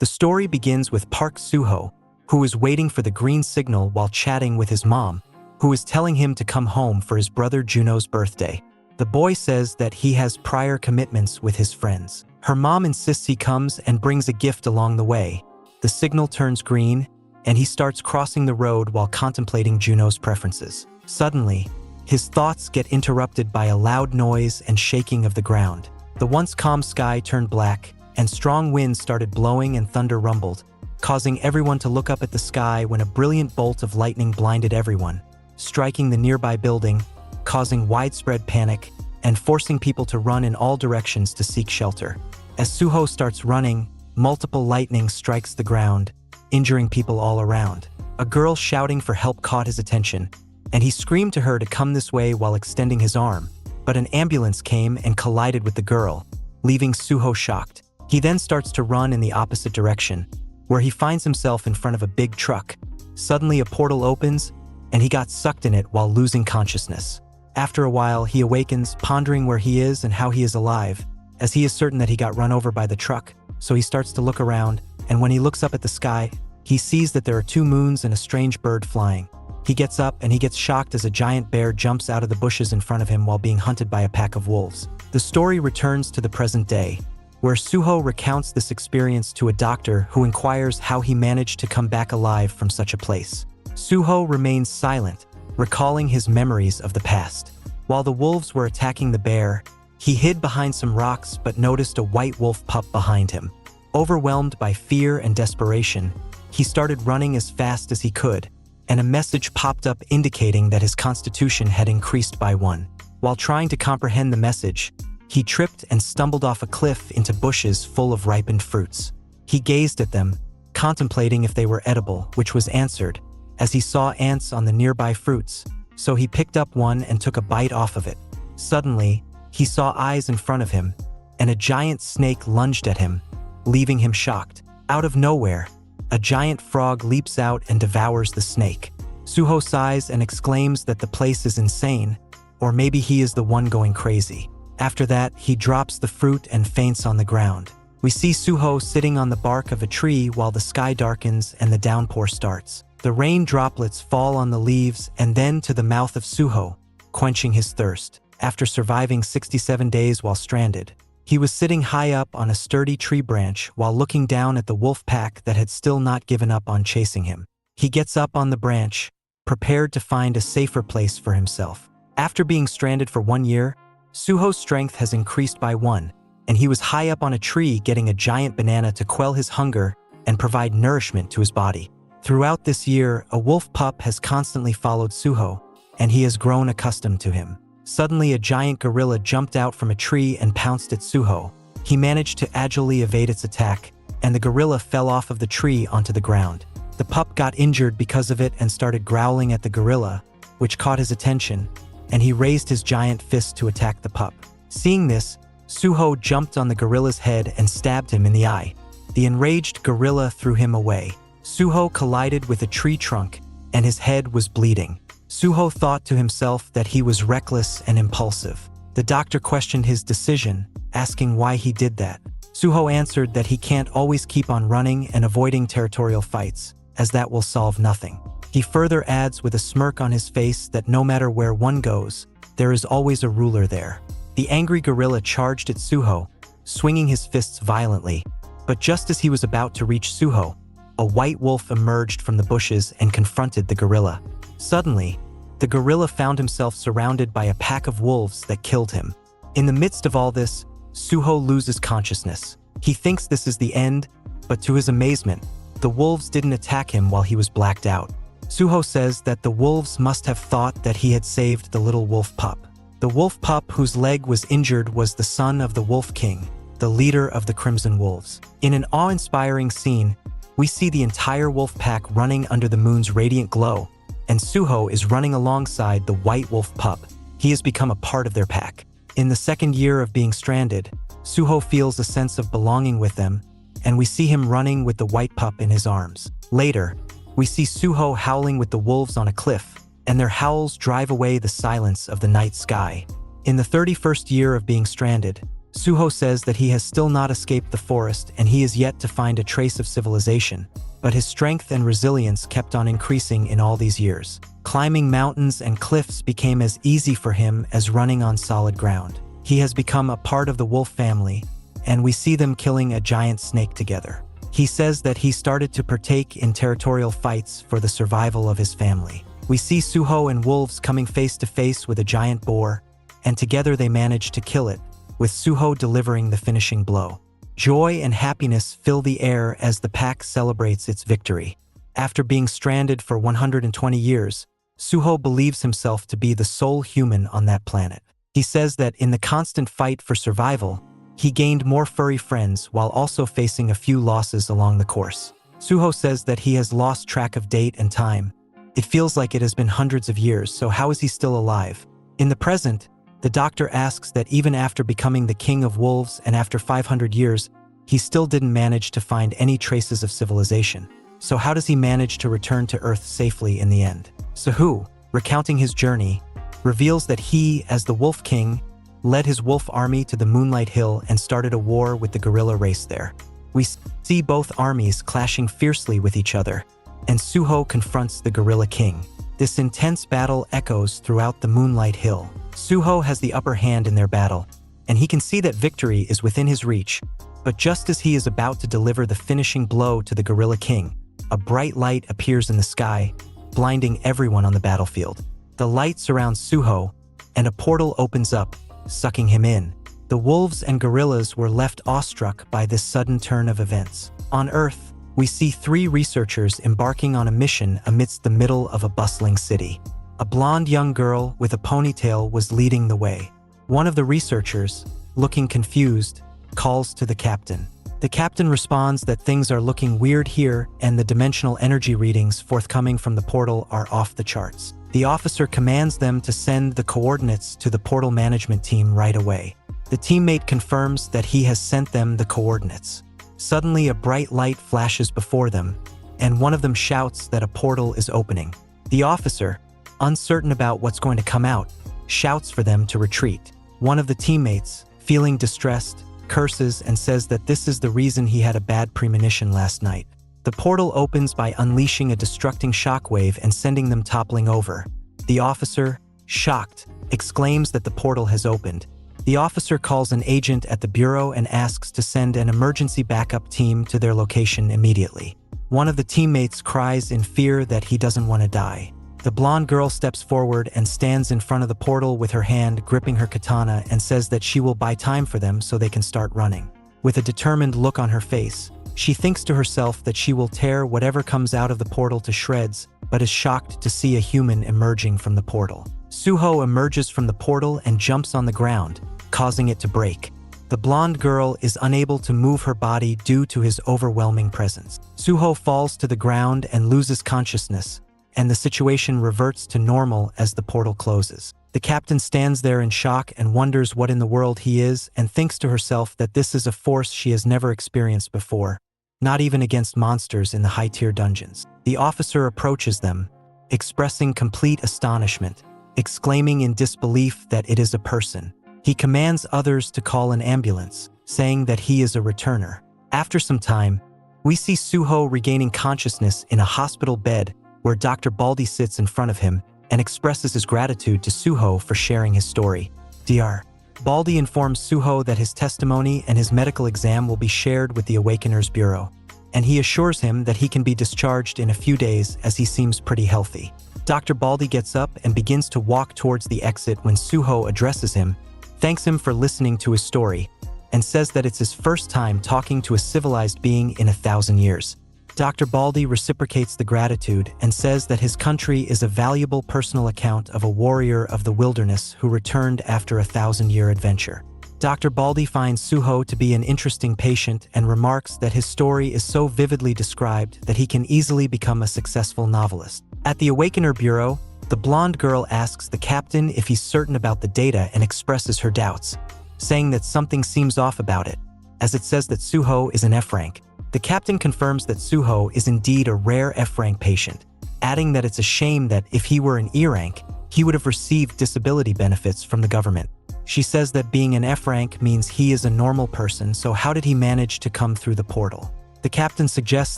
The story begins with Park Suho, who is waiting for the green signal while chatting with his mom, who is telling him to come home for his brother Juno's birthday. The boy says that he has prior commitments with his friends. Her mom insists he comes and brings a gift along the way. The signal turns green, and he starts crossing the road while contemplating Juno's preferences. Suddenly, his thoughts get interrupted by a loud noise and shaking of the ground. The once calm sky turned black, and strong winds started blowing and thunder rumbled, causing everyone to look up at the sky when a brilliant bolt of lightning blinded everyone, striking the nearby building, causing widespread panic, and forcing people to run in all directions to seek shelter. As Suho starts running, multiple lightning strikes the ground, injuring people all around. A girl shouting for help caught his attention, and he screamed to her to come this way while extending his arm, but an ambulance came and collided with the girl, leaving Suho shocked. He then starts to run in the opposite direction, where he finds himself in front of a big truck. Suddenly a portal opens, and he got sucked in it while losing consciousness. After a while, he awakens, pondering where he is and how he is alive, as he is certain that he got run over by the truck, so he starts to look around, and when he looks up at the sky, he sees that there are 2 moons and a strange bird flying. He gets up and he gets shocked as a giant bear jumps out of the bushes in front of him while being hunted by a pack of wolves. The story returns to the present day, where Suho recounts this experience to a doctor who inquires how he managed to come back alive from such a place. Suho remains silent, recalling his memories of the past. While the wolves were attacking the bear, he hid behind some rocks but noticed a white wolf pup behind him. Overwhelmed by fear and desperation, he started running as fast as he could, and a message popped up indicating that his constitution had increased by 1. While trying to comprehend the message, he tripped and stumbled off a cliff into bushes full of ripened fruits. He gazed at them, contemplating if they were edible, which was answered, as he saw ants on the nearby fruits, so he picked up one and took a bite off of it. Suddenly, he saw eyes in front of him, and a giant snake lunged at him, leaving him shocked. Out of nowhere, a giant frog leaps out and devours the snake. Suho sighs and exclaims that the place is insane, or maybe he is the one going crazy. After that, he drops the fruit and faints on the ground. We see Suho sitting on the bark of a tree while the sky darkens and the downpour starts. The rain droplets fall on the leaves and then to the mouth of Suho, quenching his thirst. After surviving 67 days while stranded, he was sitting high up on a sturdy tree branch while looking down at the wolf pack that had still not given up on chasing him. He gets up on the branch, prepared to find a safer place for himself. After being stranded for 1 year, Suho's strength has increased by 1, and he was high up on a tree getting a giant banana to quell his hunger and provide nourishment to his body. Throughout this year, a wolf pup has constantly followed Suho, and he has grown accustomed to him. Suddenly, a giant gorilla jumped out from a tree and pounced at Suho. He managed to agilely evade its attack, and the gorilla fell off of the tree onto the ground. The pup got injured because of it and started growling at the gorilla, which caught his attention, and he raised his giant fist to attack the pup. Seeing this, Suho jumped on the gorilla's head and stabbed him in the eye. The enraged gorilla threw him away. Suho collided with a tree trunk, and his head was bleeding. Suho thought to himself that he was reckless and impulsive. The doctor questioned his decision, asking why he did that. Suho answered that he can't always keep on running and avoiding territorial fights, as that will solve nothing. He further adds with a smirk on his face that no matter where one goes, there is always a ruler there. The angry gorilla charged at Suho, swinging his fists violently, but just as he was about to reach Suho, a white wolf emerged from the bushes and confronted the gorilla. Suddenly, the gorilla found himself surrounded by a pack of wolves that killed him. In the midst of all this, Suho loses consciousness. He thinks this is the end, but to his amazement, the wolves didn't attack him while he was blacked out. Suho says that the wolves must have thought that he had saved the little wolf pup. The wolf pup whose leg was injured was the son of the Wolf King, the leader of the Crimson Wolves. In an awe-inspiring scene, we see the entire wolf pack running under the moon's radiant glow, and Suho is running alongside the white wolf pup. He has become a part of their pack. In the 2nd year of being stranded, Suho feels a sense of belonging with them, and we see him running with the white pup in his arms. Later, we see Suho howling with the wolves on a cliff, and their howls drive away the silence of the night sky. In the 31st year of being stranded, Suho says that he has still not escaped the forest and he is yet to find a trace of civilization, but his strength and resilience kept on increasing in all these years. Climbing mountains and cliffs became as easy for him as running on solid ground. He has become a part of the wolf family, and we see them killing a giant snake together. He says that he started to partake in territorial fights for the survival of his family. We see Suho and wolves coming face to face with a giant boar, and together they manage to kill it, with Suho delivering the finishing blow. Joy and happiness fill the air as the pack celebrates its victory. After being stranded for 120 years, Suho believes himself to be the sole human on that planet. He says that in the constant fight for survival, he gained more furry friends while also facing a few losses along the course. Suho says that he has lost track of date and time. It feels like it has been hundreds of years, so how is he still alive? In the present, the doctor asks that even after becoming the king of wolves and after 500 years, he still didn't manage to find any traces of civilization. So how does he manage to return to Earth safely in the end? Suho, recounting his journey, reveals that he, as the Wolf King, led his wolf army to the Moonlight Hill and started a war with the gorilla race there. We see both armies clashing fiercely with each other, and Suho confronts the Gorilla King. This intense battle echoes throughout the Moonlight Hill. Suho has the upper hand in their battle, and he can see that victory is within his reach, but just as he is about to deliver the finishing blow to the Gorilla King, a bright light appears in the sky, blinding everyone on the battlefield. The light surrounds Suho, and a portal opens up, sucking him in. The wolves and gorillas were left awestruck by this sudden turn of events. On Earth, we see 3 researchers embarking on a mission amidst the middle of a bustling city. A blonde young girl with a ponytail was leading the way. One of the researchers, looking confused, calls to the captain. The captain responds that things are looking weird here and the dimensional energy readings forthcoming from the portal are off the charts. The officer commands them to send the coordinates to the portal management team right away. The teammate confirms that he has sent them the coordinates. Suddenly, a bright light flashes before them, and one of them shouts that a portal is opening. The officer, uncertain about what's going to come out, shouts for them to retreat. One of the teammates, feeling distressed, curses and says that this is the reason he had a bad premonition last night. The portal opens by unleashing a destructing shockwave and sending them toppling over. The officer, shocked, exclaims that the portal has opened. The officer calls an agent at the bureau and asks to send an emergency backup team to their location immediately. One of the teammates cries in fear that he doesn't want to die. The blonde girl steps forward and stands in front of the portal with her hand gripping her katana and says that she will buy time for them so they can start running. With a determined look on her face, she thinks to herself that she will tear whatever comes out of the portal to shreds, but is shocked to see a human emerging from the portal. Suho emerges from the portal and jumps on the ground, causing it to break. The blonde girl is unable to move her body due to his overwhelming presence. Suho falls to the ground and loses consciousness, and the situation reverts to normal as the portal closes. The captain stands there in shock and wonders what in the world he is and thinks to herself that this is a force she has never experienced before, not even against monsters in the high-tier dungeons. The officer approaches them, expressing complete astonishment, exclaiming in disbelief that it is a person. He commands others to call an ambulance, saying that he is a returner. After some time, we see Suho regaining consciousness in a hospital bed where Dr. Baldi sits in front of him and expresses his gratitude to Suho for sharing his story. Dr. Baldi informs Suho that his testimony and his medical exam will be shared with the Awakeners Bureau, and he assures him that he can be discharged in a few days as he seems pretty healthy. Dr. Baldi gets up and begins to walk towards the exit when Suho addresses him, thanks him for listening to his story, and says that it's his first time talking to a civilized being in 1,000 years. Dr. Baldi reciprocates the gratitude and says that his country is a valuable personal account of a warrior of the wilderness who returned after a 1,000-year adventure. Dr. Baldi finds Suho to be an interesting patient and remarks that his story is so vividly described that he can easily become a successful novelist. At the Awakener Bureau, the blonde girl asks the captain if he's certain about the data and expresses her doubts, saying that something seems off about it, as it says that Suho is an F rank. The captain confirms that Suho is indeed a rare F-rank patient, adding that it's a shame that if he were an E-rank, he would have received disability benefits from the government. She says that being an F rank means he is a normal person, so how did he manage to come through the portal? The captain suggests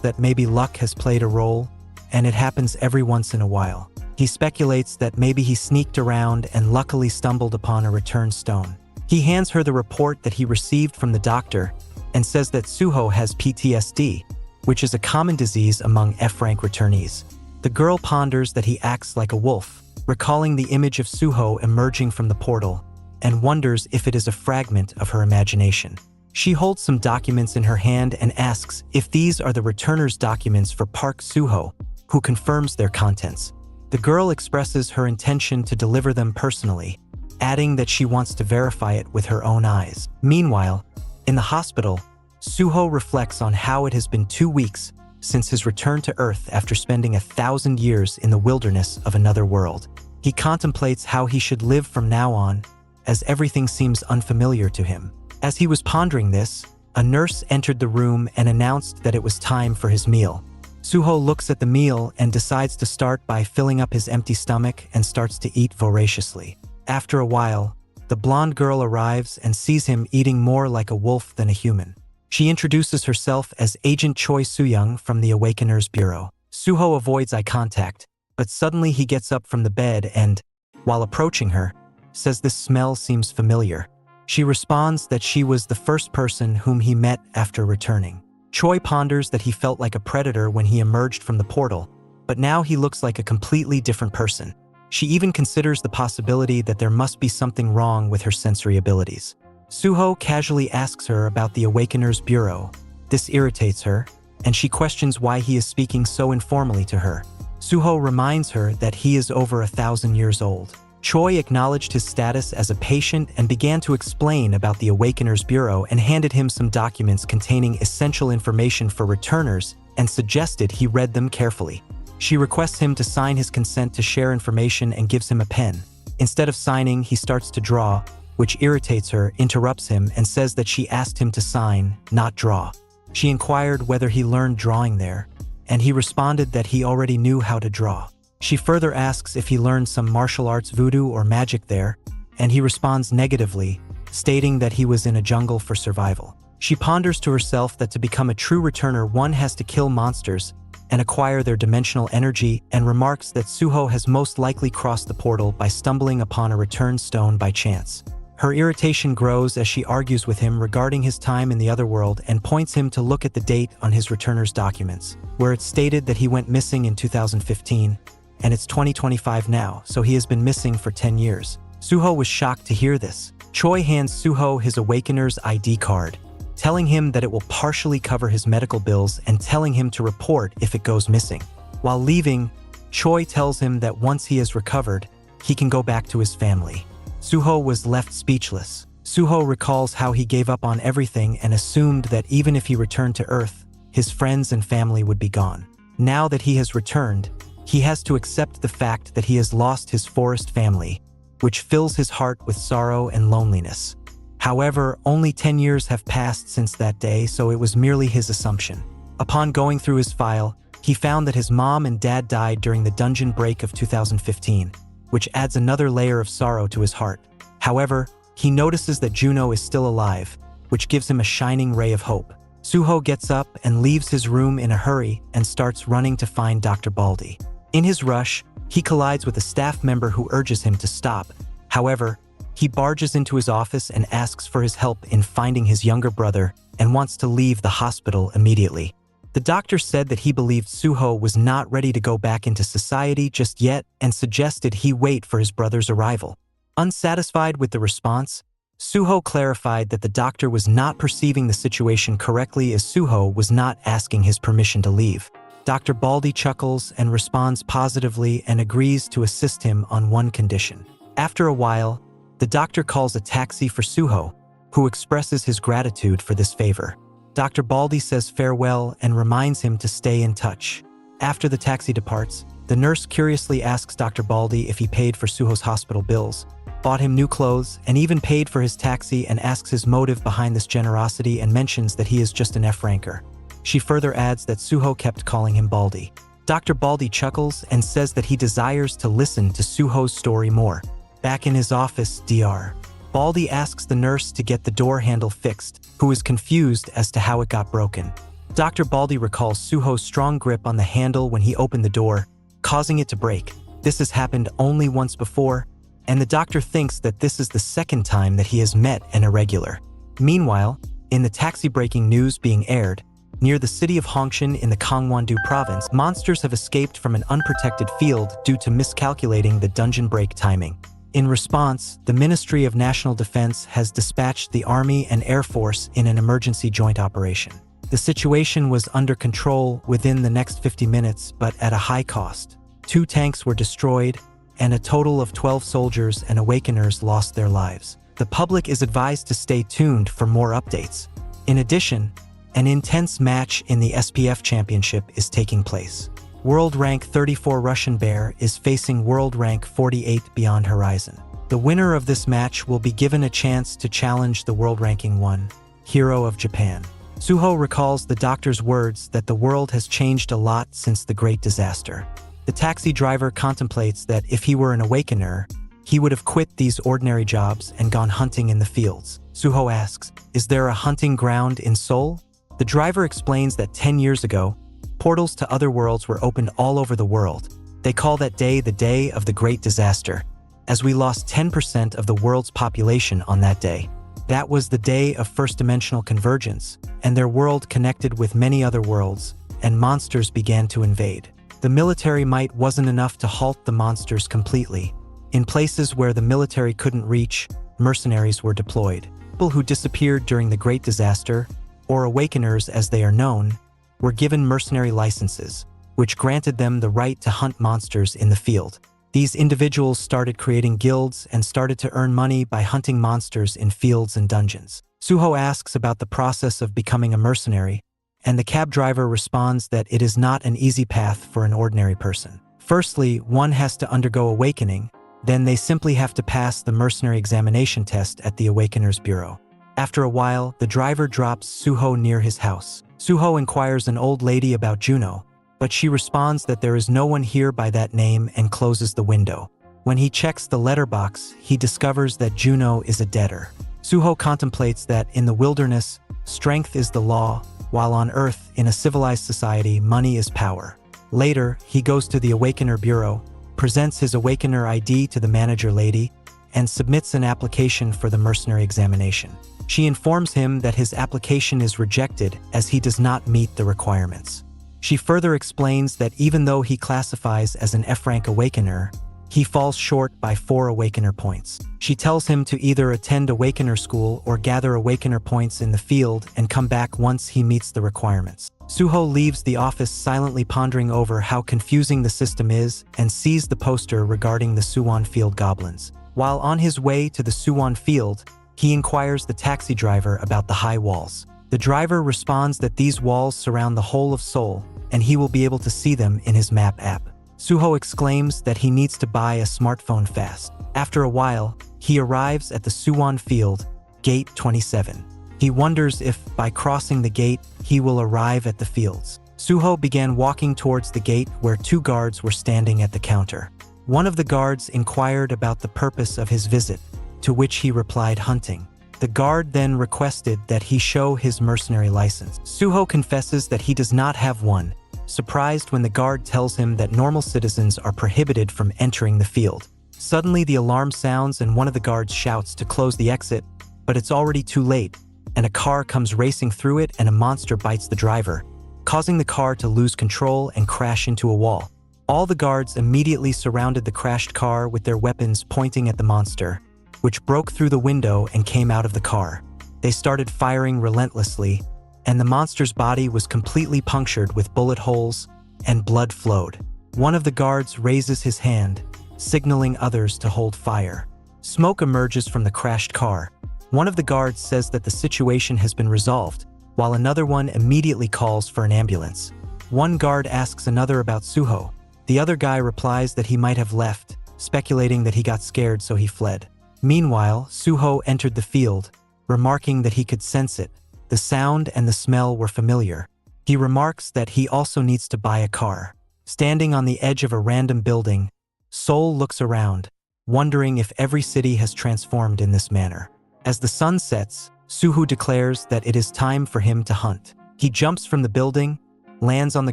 that maybe luck has played a role, and it happens every once in a while. He speculates that maybe he sneaked around and luckily stumbled upon a return stone. He hands her the report that he received from the doctor and says that Suho has PTSD, which is a common disease among F-rank returnees. The girl ponders that he acts like a wolf, recalling the image of Suho emerging from the portal, and wonders if it is a fragment of her imagination. She holds some documents in her hand and asks if these are the returner's documents for Park Suho, who confirms their contents. The girl expresses her intention to deliver them personally, adding that she wants to verify it with her own eyes. Meanwhile, in the hospital, Suho reflects on how it has been 2 weeks since his return to Earth after spending 1,000 years in the wilderness of another world. He contemplates how he should live from now on, as everything seems unfamiliar to him. As he was pondering this, a nurse entered the room and announced that it was time for his meal. Suho looks at the meal and decides to start by filling up his empty stomach and starts to eat voraciously. After a while, the blonde girl arrives and sees him eating more like a wolf than a human. She introduces herself as Agent Choi Soo-young from the Awakeners Bureau. Suho avoids eye contact, but suddenly he gets up from the bed and, while approaching her, says this smell seems familiar. She responds that she was the first person whom he met after returning. Choi ponders that he felt like a predator when he emerged from the portal, but now he looks like a completely different person. She even considers the possibility that there must be something wrong with her sensory abilities. Suho casually asks her about the Awakeners Bureau. This irritates her, and she questions why he is speaking so informally to her. Suho reminds her that he is over 1,000 years old. Choi acknowledged his status as a patient and began to explain about the Awakeners Bureau and handed him some documents containing essential information for returners and suggested he read them carefully. She requests him to sign his consent to share information and gives him a pen. Instead of signing, he starts to draw, which irritates her, interrupts him, and says that she asked him to sign, not draw. She inquired whether he learned drawing there, and he responded that he already knew how to draw. She further asks if he learned some martial arts voodoo or magic there, and he responds negatively, stating that he was in a jungle for survival. She ponders to herself that to become a true returner, one has to kill monsters and acquire their dimensional energy, and remarks that Suho has most likely crossed the portal by stumbling upon a return stone by chance. Her irritation grows as she argues with him regarding his time in the other world and points him to look at the date on his returner's documents, where it's stated that he went missing in 2015, and it's 2025 now, so he has been missing for 10 years. Suho was shocked to hear this. Choi hands Suho his Awakener's ID card, telling him that it will partially cover his medical bills and telling him to report if it goes missing. While leaving, Choi tells him that once he has recovered, he can go back to his family. Suho was left speechless. Suho recalls how he gave up on everything and assumed that even if he returned to Earth, his friends and family would be gone. Now that he has returned, he has to accept the fact that he has lost his forest family, which fills his heart with sorrow and loneliness. However, only 10 years have passed since that day, so it was merely his assumption. Upon going through his file, he found that his mom and dad died during the dungeon break of 2015, which adds another layer of sorrow to his heart. However, he notices that Juno is still alive, which gives him a shining ray of hope. Suho gets up and leaves his room in a hurry and starts running to find Dr. Baldi. In his rush, he collides with a staff member who urges him to stop. However, he barges into his office and asks for his help in finding his younger brother and wants to leave the hospital immediately. The doctor said that he believed Suho was not ready to go back into society just yet and suggested he wait for his brother's arrival. Unsatisfied with the response, Suho clarified that the doctor was not perceiving the situation correctly as Suho was not asking his permission to leave. Dr. Baldi chuckles and responds positively and agrees to assist him on one condition. After a while, the doctor calls a taxi for Suho, who expresses his gratitude for this favor. Dr. Baldi says farewell and reminds him to stay in touch. After the taxi departs, the nurse curiously asks Dr. Baldi if he paid for Suho's hospital bills, bought him new clothes, and even paid for his taxi, and asks his motive behind this generosity and mentions that he is just an F-ranker. She further adds that Suho kept calling him Baldi. Dr. Baldi chuckles and says that he desires to listen to Suho's story more. Back in his office, Dr. Baldy asks the nurse to get the door handle fixed, who is confused as to how it got broken. Dr. Baldy recalls Suho's strong grip on the handle when he opened the door, causing it to break. This has happened only once before, and the doctor thinks that this is the second time that he has met an irregular. Meanwhile, in the taxi-breaking news being aired, near the city of Hongshan in the Gangwon-do province, monsters have escaped from an unprotected field due to miscalculating the dungeon break timing. In response, the Ministry of National Defense has dispatched the Army and Air Force in an emergency joint operation. The situation was under control within the next 50 minutes, but at a high cost. 2 tanks were destroyed, and a total of 12 soldiers and awakeners lost their lives. The public is advised to stay tuned for more updates. In addition, an intense match in the SPF Championship is taking place. World Rank 34 Russian Bear is facing World Rank 48 Beyond Horizon. The winner of this match will be given a chance to challenge the World Ranking 1 Hero of Japan. Suho recalls the doctor's words that the world has changed a lot since the Great Disaster. The taxi driver contemplates that if he were an awakener, he would have quit these ordinary jobs and gone hunting in the fields. Suho asks, "Is there a hunting ground in Seoul?" The driver explains that 10 years ago, portals to other worlds were opened all over the world. They call that day the Day of the Great Disaster, as we lost 10% of the world's population on that day. That was the day of first-dimensional convergence, and their world connected with many other worlds, and monsters began to invade. The military might wasn't enough to halt the monsters completely. In places where the military couldn't reach, mercenaries were deployed. People who disappeared during the Great Disaster, or awakeners as they are known, were given mercenary licenses, which granted them the right to hunt monsters in the field. These individuals started creating guilds and started to earn money by hunting monsters in fields and dungeons. Suho asks about the process of becoming a mercenary, and the cab driver responds that it is not an easy path for an ordinary person. Firstly, one has to undergo awakening, then they simply have to pass the mercenary examination test at the Awakeners Bureau. After a while, the driver drops Suho near his house. Suho inquires an old lady about Juno, but she responds that there is no one here by that name and closes the window. When he checks the letterbox, he discovers that Juno is a debtor. Suho contemplates that in the wilderness, strength is the law, while on Earth, in a civilized society, money is power. Later, he goes to the Awakener Bureau, presents his Awakener ID to the manager lady, and submits an application for the mercenary examination. She informs him that his application is rejected as he does not meet the requirements. She further explains that even though he classifies as an F-rank Awakener, he falls short by 4 Awakener points. She tells him to either attend Awakener school or gather Awakener points in the field and come back once he meets the requirements. Suho leaves the office silently pondering over how confusing the system is and sees the poster regarding the Suwon field goblins. While on his way to the Suwon field, he inquires the taxi driver about the high walls. The driver responds that these walls surround the whole of Seoul, and he will be able to see them in his map app. Suho exclaims that he needs to buy a smartphone fast. After a while, he arrives at the Suwon field, Gate 27. He wonders if, by crossing the gate, he will arrive at the fields. Suho began walking towards the gate where 2 guards were standing at the counter. One of the guards inquired about the purpose of his visit, to which he replied hunting. The guard then requested that he show his mercenary license. Suho confesses that he does not have one, surprised when the guard tells him that normal citizens are prohibited from entering the field. Suddenly the alarm sounds and one of the guards shouts to close the exit, but it's already too late, and a car comes racing through it and a monster bites the driver, causing the car to lose control and crash into a wall. All the guards immediately surrounded the crashed car with their weapons pointing at the monster, which broke through the window and came out of the car. They started firing relentlessly, and the monster's body was completely punctured with bullet holes, and blood flowed. One of the guards raises his hand, signaling others to hold fire. Smoke emerges from the crashed car. One of the guards says that the situation has been resolved, while another one immediately calls for an ambulance. One guard asks another about Suho. The other guy replies that he might have left, speculating that he got scared so he fled. Meanwhile, Suho entered the field, remarking that he could sense it. The sound and the smell were familiar. He remarks that he also needs to buy a car. Standing on the edge of a random building, Sol looks around, wondering if every city has transformed in this manner. As the sun sets, Suho declares that it is time for him to hunt. He jumps from the building, lands on the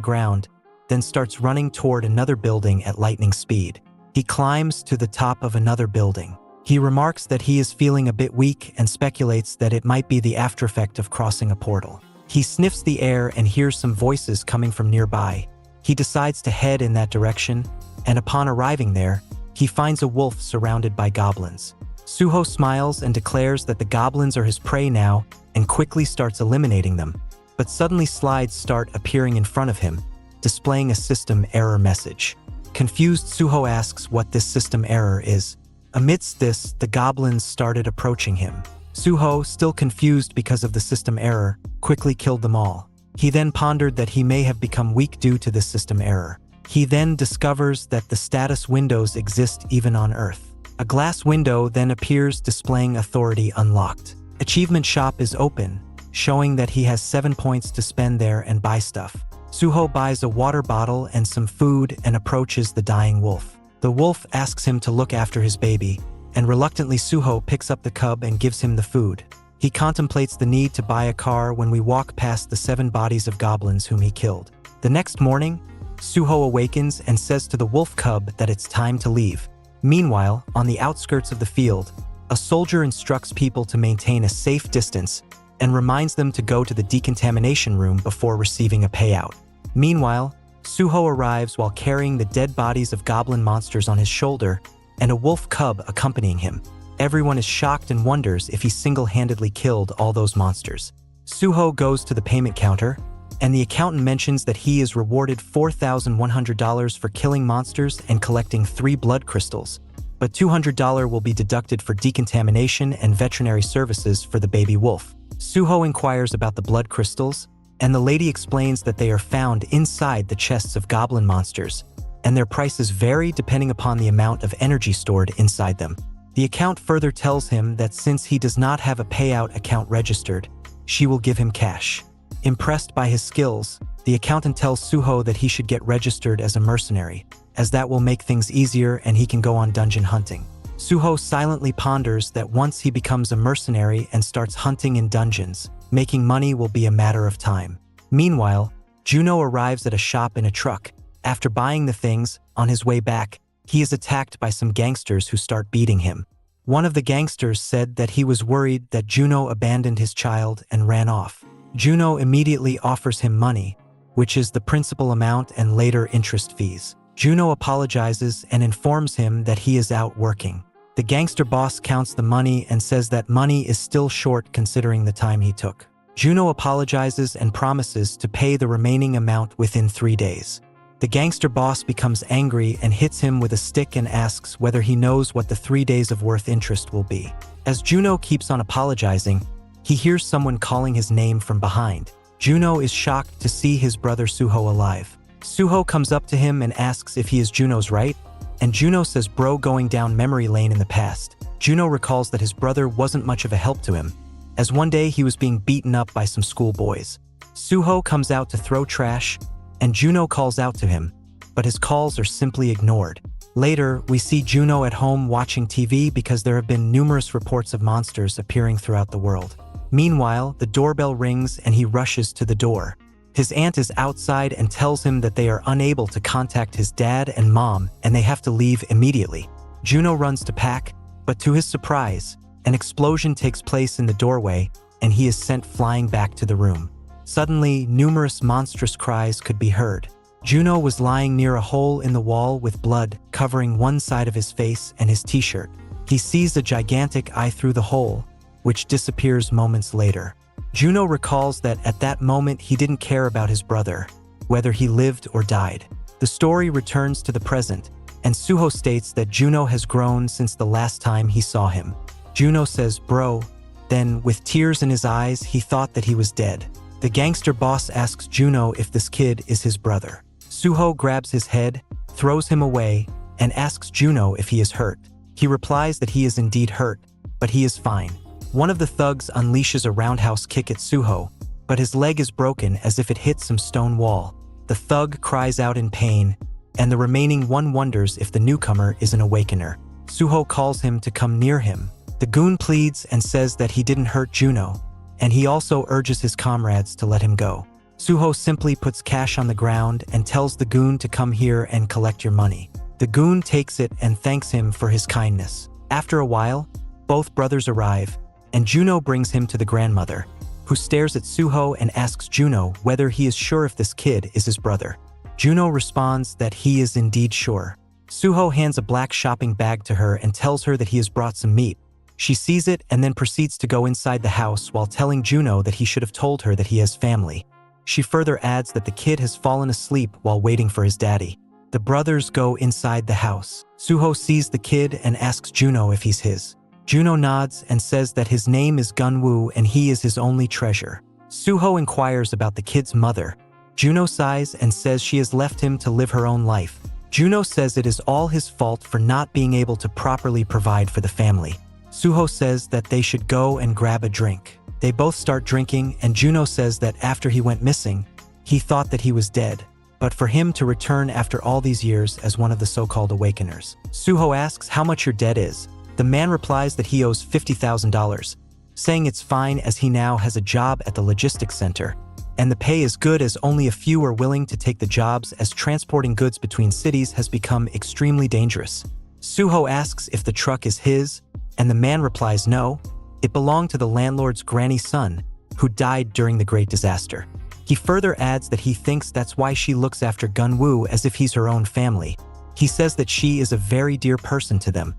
ground, then starts running toward another building at lightning speed. He climbs to the top of another building. He remarks that he is feeling a bit weak and speculates that it might be the aftereffect of crossing a portal. He sniffs the air and hears some voices coming from nearby. He decides to head in that direction, and upon arriving there, he finds a wolf surrounded by goblins. Suho smiles and declares that the goblins are his prey now and quickly starts eliminating them. But suddenly slides start appearing in front of him, displaying a system error message. Confused, Suho asks what this system error is. Amidst this, the goblins started approaching him. Suho, still confused because of the system error, quickly killed them all. He then pondered that he may have become weak due to this system error. He then discovers that the status windows exist even on Earth. A glass window then appears displaying authority unlocked. Achievement shop is open, showing that he has 7 points to spend there and buy stuff. Suho buys a water bottle and some food and approaches the dying wolf. The wolf asks him to look after his baby, and reluctantly Suho picks up the cub and gives him the food. He contemplates the need to buy a car when we walk past the 7 bodies of goblins whom he killed. The next morning, Suho awakens and says to the wolf cub that it's time to leave. Meanwhile, on the outskirts of the field, a soldier instructs people to maintain a safe distance and reminds them to go to the decontamination room before receiving a payout. Meanwhile, Suho arrives while carrying the dead bodies of goblin monsters on his shoulder and a wolf cub accompanying him. Everyone is shocked and wonders if he single-handedly killed all those monsters. Suho goes to the payment counter, and the accountant mentions that he is rewarded $4,100 for killing monsters and collecting 3 blood crystals, but $200 will be deducted for decontamination and veterinary services for the baby wolf. Suho inquires about the blood crystals, and the lady explains that they are found inside the chests of goblin monsters, and their prices vary depending upon the amount of energy stored inside them. The account further tells him that since he does not have a payout account registered, she will give him cash. Impressed by his skills, the accountant tells Suho that he should get registered as a mercenary, as that will make things easier and he can go on dungeon hunting. Suho silently ponders that once he becomes a mercenary and starts hunting in dungeons, making money will be a matter of time. Meanwhile, Juno arrives at a shop in a truck. After buying the things, on his way back, he is attacked by some gangsters who start beating him. One of the gangsters said that he was worried that Juno abandoned his child and ran off. Juno immediately offers him money, which is the principal amount and later interest fees. Juno apologizes and informs him that he is out working. The gangster boss counts the money and says that money is still short considering the time he took. Juno apologizes and promises to pay the remaining amount within 3 days. The gangster boss becomes angry and hits him with a stick and asks whether he knows what the 3 days of worth interest will be. As Juno keeps on apologizing, he hears someone calling his name from behind. Juno is shocked to see his brother Suho alive. Suho comes up to him and asks if he is Juno's right, and Juno says bro going down memory lane in the past. Juno recalls that his brother wasn't much of a help to him, as one day he was being beaten up by some schoolboys. Suho comes out to throw trash, and Juno calls out to him, but his calls are simply ignored. Later, we see Juno at home watching TV because there have been numerous reports of monsters appearing throughout the world. Meanwhile, the doorbell rings and he rushes to the door. His aunt is outside and tells him that they are unable to contact his dad and mom and they have to leave immediately. Juno runs to pack, but to his surprise, an explosion takes place in the doorway and he is sent flying back to the room. Suddenly, numerous monstrous cries could be heard. Juno was lying near a hole in the wall with blood covering one side of his face and his t-shirt. He sees a gigantic eye through the hole, which disappears moments later. Juno recalls that at that moment he didn't care about his brother, whether he lived or died. The story returns to the present, and Suho states that Juno has grown since the last time he saw him. Juno says, bro. Then, with tears in his eyes, he thought that he was dead. The gangster boss asks Juno if this kid is his brother. Suho grabs his head, throws him away, and asks Juno if he is hurt. He replies that he is indeed hurt, but he is fine. One of the thugs unleashes a roundhouse kick at Suho, but his leg is broken as if it hit some stone wall. The thug cries out in pain, and the remaining one wonders if the newcomer is an awakener. Suho calls him to come near him. The goon pleads and says that he didn't hurt Juno, and he also urges his comrades to let him go. Suho simply puts cash on the ground and tells the goon to come here and collect your money. The goon takes it and thanks him for his kindness. After a while, both brothers arrive, and Juno brings him to the grandmother, who stares at Suho and asks Juno whether he is sure if this kid is his brother. Juno responds that he is indeed sure. Suho hands a black shopping bag to her and tells her that he has brought some meat. She sees it and then proceeds to go inside the house while telling Juno that he should have told her that he has family. She further adds that the kid has fallen asleep while waiting for his daddy. The brothers go inside the house. Suho sees the kid and asks Juno if he's his. Juno nods and says that his name is Gunwoo and he is his only treasure. Suho inquires about the kid's mother. Juno sighs and says she has left him to live her own life. Juno says it is all his fault for not being able to properly provide for the family. Suho says that they should go and grab a drink. They both start drinking, and Juno says that after he went missing, he thought that he was dead, but for him to return after all these years as one of the so-called awakeners. Suho asks how much your debt is. The man replies that he owes $50,000, saying it's fine as he now has a job at the logistics center, and the pay is good as only a few are willing to take the jobs as transporting goods between cities has become extremely dangerous. Suho asks if the truck is his, and the man replies no, it belonged to the landlord's granny's son, who died during the Great Disaster. He further adds that he thinks that's why she looks after Gunwoo as if he's her own family. He says that she is a very dear person to them,